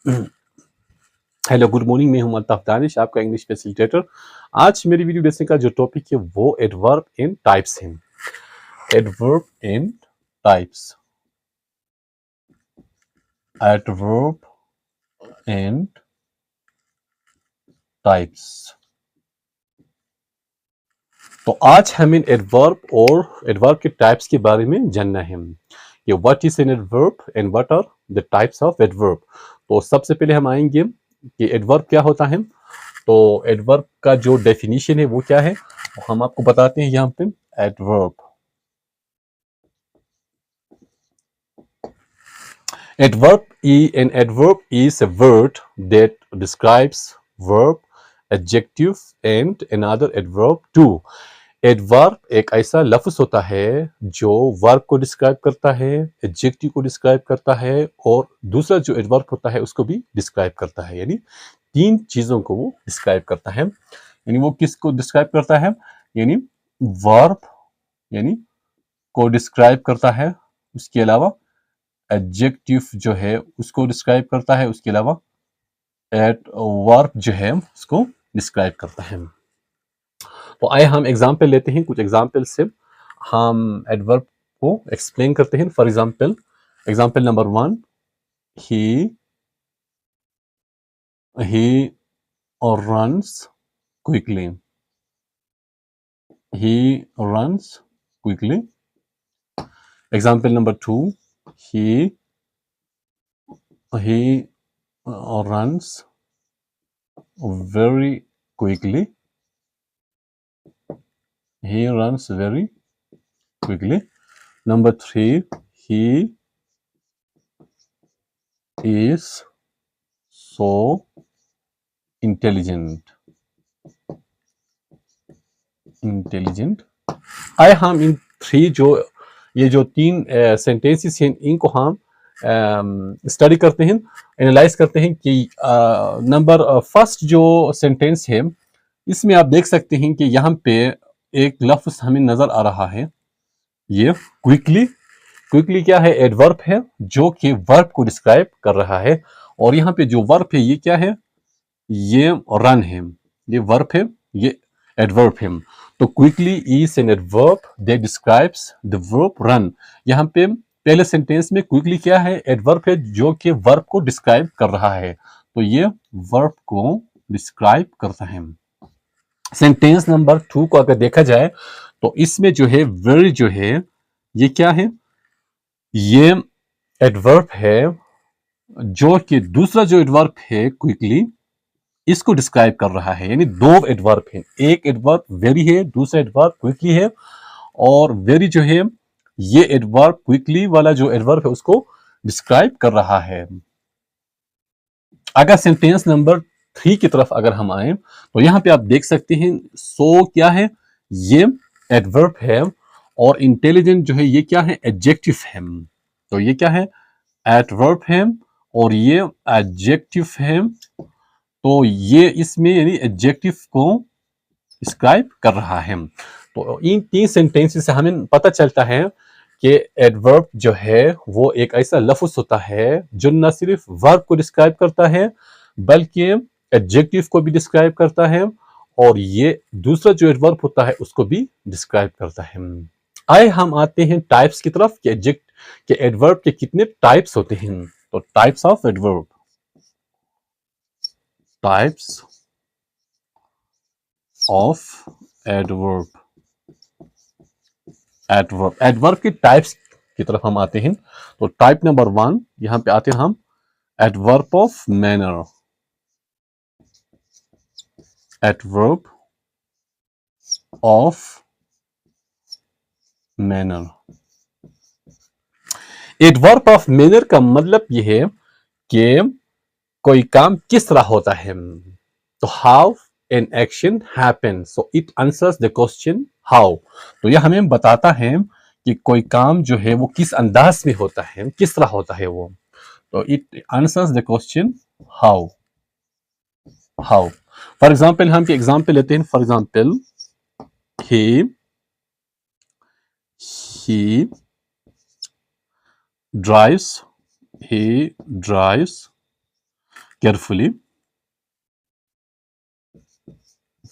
Hello good morning, मैं हूं अल्ताफ दानिश, आपका इंग्लिश फैसिलिटेटर। आज मेरी वीडियो देखने का जो टॉपिक है वो एडवर्ब इन टाइप्स है। एडवर्ब इन टाइप्स, एडवर्ब इन टाइप्स। तो आज हमें एडवर्ब और एडवर्ब के टाइप्स के बारे में जानना है कि what is an adverb and what are the types of adverb. तो सबसे पहले हम आएंगे कि एडवर्ब क्या होता है। तो एडवर्ब का जो डेफिनेशन है वो क्या है, हम आपको बताते हैं यहाँ पे। Adverb an adverb is a word that describes verb, adjective and another adverb too. Adverb एक ऐसा लफ्ज होता है जो वर्ब को डिस्क्राइब करता है, एडजेक्टिव को डिस्क्राइब करता है और दूसरा जो एडवर्ब होता है उसको भी डिस्क्राइब करता है। यानी तीन चीजों को वो डिस्क्राइब करता है। यानी वो किसको डिस्क्राइब करता है, यानी वर्ब यानी को डिस्क्राइब करता है, उसके अलावा एडजेक्टिव जो है उसको डिस्क्राइब करता है, उसके अलावा वर्ब जो है उसको डिस्क्राइब करता है। तो आइए हम एग्जाम्पल लेते हैं, कुछ एग्जाम्पल से हम एडवर्ब को एक्सप्लेन करते हैं। For example, example number 1, he runs quickly, he runs quickly. Example number 2, he runs very quickly, he runs very quickly. Number 3, he is so intelligent. आए हम इन थ्री जो ये जो तीन सेंटेंसेस हैं इनको हम स्टडी करते हैं, एनालाइज करते हैं कि नंबर फर्स्ट जो सेंटेंस है इसमें आप देख सकते हैं कि यहाँ पे एक लफ्ज हमें नजर आ रहा है, ये क्विकली। क्विकली क्या है, एडवर्ब है जो कि वर्ब को डिस्क्राइब कर रहा है। और यहाँ पे जो वर्ब है ये क्या है, ये रन है, ये वर्ब है, ये एडवर्ब है। तो quickly is an adverb that describes the verb run. यहाँ पे पहले सेंटेंस में क्विकली क्या है, एडवर्ब है जो कि वर्ब को डिस्क्राइब कर रहा है, तो ये वर्ब को डिस्क्राइब करता है। सेंटेंस नंबर 2 को अगर देखा जाए तो इसमें जो है वेरी जो है ये क्या है, ये एडवर्ब है जो कि दूसरा जो एडवर्ब है क्विकली इसको डिस्क्राइब कर रहा है। यानी दो एडवर्ब हैं, एक एडवर्ब वेरी है, दूसरा एडवर्ब क्विकली है। और वेरी जो है ये एडवर्ब क्विकली वाला जो एडवर्ब है उसको डिस्क्राइब कर रहा है। अगर सेंटेंस नंबर 3 की तरफ अगर हम आए तो यहां पे आप देख सकते हैं सो क्या है, ये एडवर्ब है और इंटेलिजेंट जो है ये क्या है, एडजेक्टिव है। तो ये क्या है, एडवर्ब है और ये एडजेक्टिव है। तो ये इसमें यानी एडजेक्टिव को डिस्क्राइब कर रहा है। तो इन तीन सेंटेंसेस से हमें पता चलता है कि एडवर्ब जो है वो एक ऐसा लफ्ज होता है जो न सिर्फ वर्ब को डिस्क्राइब करता है बल्कि एडजेक्टिव को भी डिस्क्राइब करता है और ये दूसरा जो एडवर्ब होता है उसको भी डिस्क्राइब करता है। आए हम आते हैं टाइप्स की तरफ कि एडवर्ब के कितने टाइप्स होते हैं। तो types of adverb, types of adverb, adverb, adverb के टाइप्स की तरफ हम आते हैं। तो टाइप नंबर 1 यहां पे आते हैं हम, adverb of manner, adverb of manner. Adverb of manner का मतलब यह है कि कोई काम किस तरह होता है। तो how an action happen, so it answers the question how. तो यह हमें बताता है कि कोई काम जो है वो किस अंदाज में होता है, किस तरह होता है वो। तो it answers the question how. How for example, हम एग्जाम्पल लेते हैं। For example, he he drives, he drives carefully,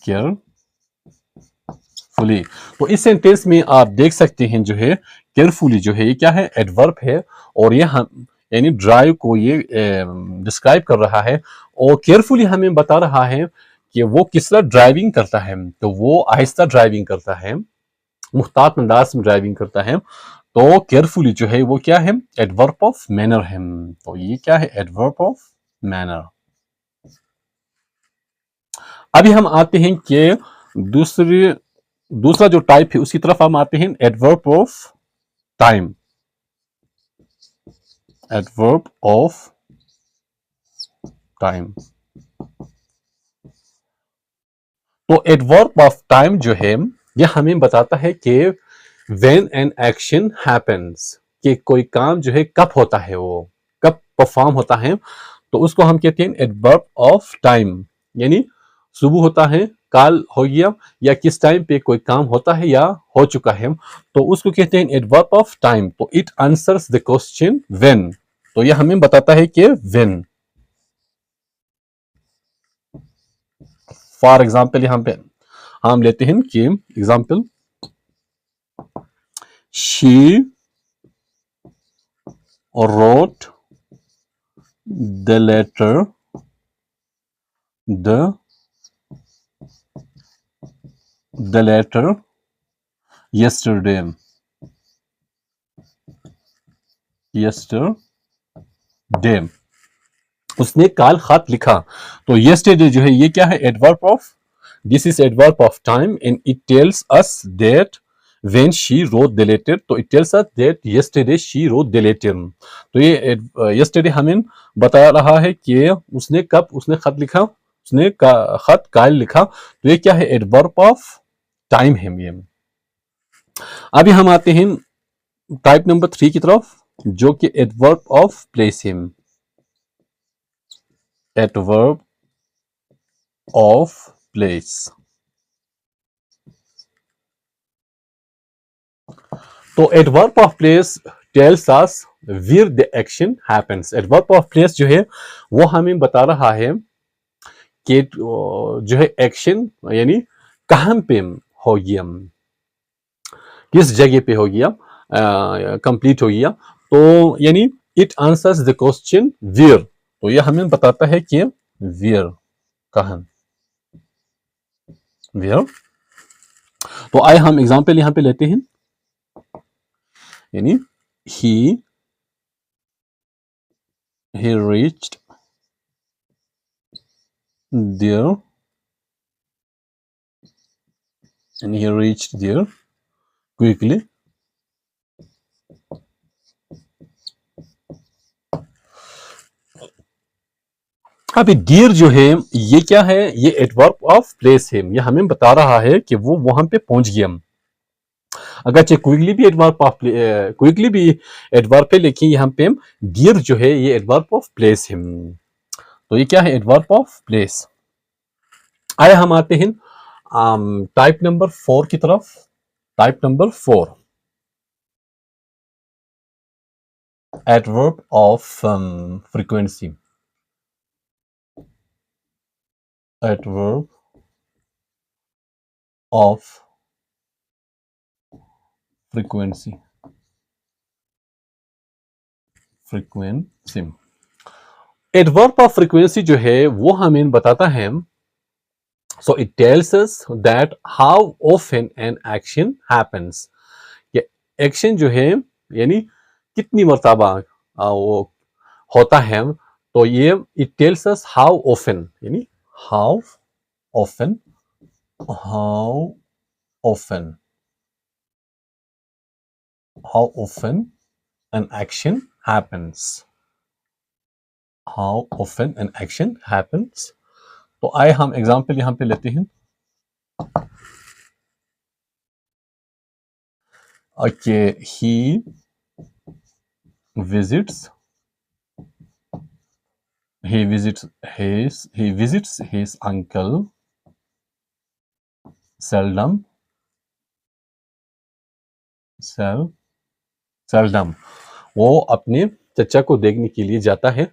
carefully. तो इस सेंटेंस में आप देख सकते हैं जो है केयरफुली जो है ये क्या है, एडवर्ब है, और ये हम यानी ड्राइव को ये डिस्क्राइब कर रहा है, और केयरफुली हमें बता रहा है कि वो किस तरह ड्राइविंग करता है। तो वो आहिस्ता ड्राइविंग करता है, मुख्तात अंदाज में ड्राइविंग करता है। तो केयरफुली जो है वो क्या है, एडवर्ब ऑफ मैनर है। तो ये क्या है, एडवर्ब ऑफ मैनर। अभी हम आते हैं कि दूसरा जो टाइप है उसकी तरफ हम आते हैं, adverb of time. Adverb of time. तो एडवर्ब ऑफ टाइम जो है यह हमें बताता है कि व्हेन एन एक्शन हैपेंस, कि कोई काम जो है कब होता है, वो कब परफॉर्म होता है, तो उसको हम कहते हैं एडवर्ब ऑफ टाइम। यानी सुबह होता है, काल हो गया, या किस टाइम पे कोई काम होता है या हो चुका है, तो उसको कहते हैं एडवर्ब ऑफ टाइम। तो it answers the question when. तो यह हमें बताता है कि व्हेन। फॉर एग्जाम्पल यहाँ पे हम लेते हैं कि example, she wrote the letter the letter yesterday। उसने काल खत लिखा। तो yesterday जो है ये क्या है, adverb of, this is adverb of time, and it tells us that when she wrote the letter, तो it tells us that yesterday she wrote the letter। तो ये yesterday हमें बता रहा है कि उसने कब उसने खत लिखा, उसने खत काल लिखा। तो ये क्या है, एडवर्ब ऑफ टाइम है ये। अभी हम आते हैं टाइप नंबर 3 की तरफ, जो कि एडवर्ब ऑफ प्लेस है। Adverb of place. तो adverb of place tells us where the action happens. Adverb of place जो है वो हमें बता रहा है कि जो है एक्शन यानी कहां पे हो गया, किस जगह पे हो गया, कंप्लीट हो गया। तो यानी it answers the question where. तो यह हमें बताता है कि वेयर, कहां, वेयर। तो आए हम एग्जांपल यहां पे लेते हैं, यानी he reached there, and he reached there quickly। अभी डियर जो है ये क्या है, ये एडवर्ब ऑफ प्लेस है। ये हमें बता रहा है कि वो वहां पे पहुंच गया। अगरचे क्विकली भी एडवर्ब ऑफ क्विकली भी एडवर्ब है, लेकिन यहाँ पे डियर जो है ये एडवर्ब ऑफ प्लेस है। तो ये क्या है, एडवर्ब ऑफ प्लेस। आए हम आते हैं टाइप नंबर 4 की तरफ। Type number 4, adverb of frequency. Adverb of frequency. Frequency, adverb of frequency जो है वो हमें बताता है, so it tells us that how often an action happens। ये एक्शन जो है यानी कितनी मर्तबा वो होता है। तो ये it tells us how often, यानी how often, how often, how often an action happens। how often an action happens। तो आए हम एग्जांपल यहां पे लेते हैं। Okay, he visits his uncle seldom, seldom। वो अपने चचा को देखने के लिए जाता है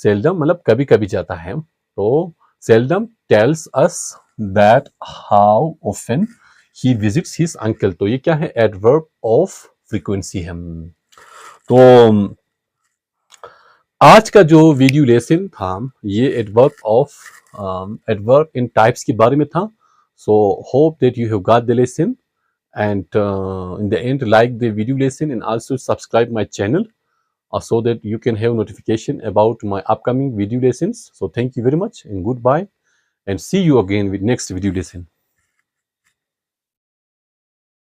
सेल्डम मतलब कभी कभी जाता है, तो seldom tells us that how often he visits his uncle. तो ये क्या है, एडवर्ब ऑफ फ्रीक्वेंसी है। तो आज का जो वीडियो लेसन था ये एडवर्ब इन टाइप्स के बारे में था। So hope that you have got the lesson and in the end like the video lesson and also subscribe my channel so that you can have notification about my upcoming video lessons. So thank you very much and goodbye and see you again with next video lesson.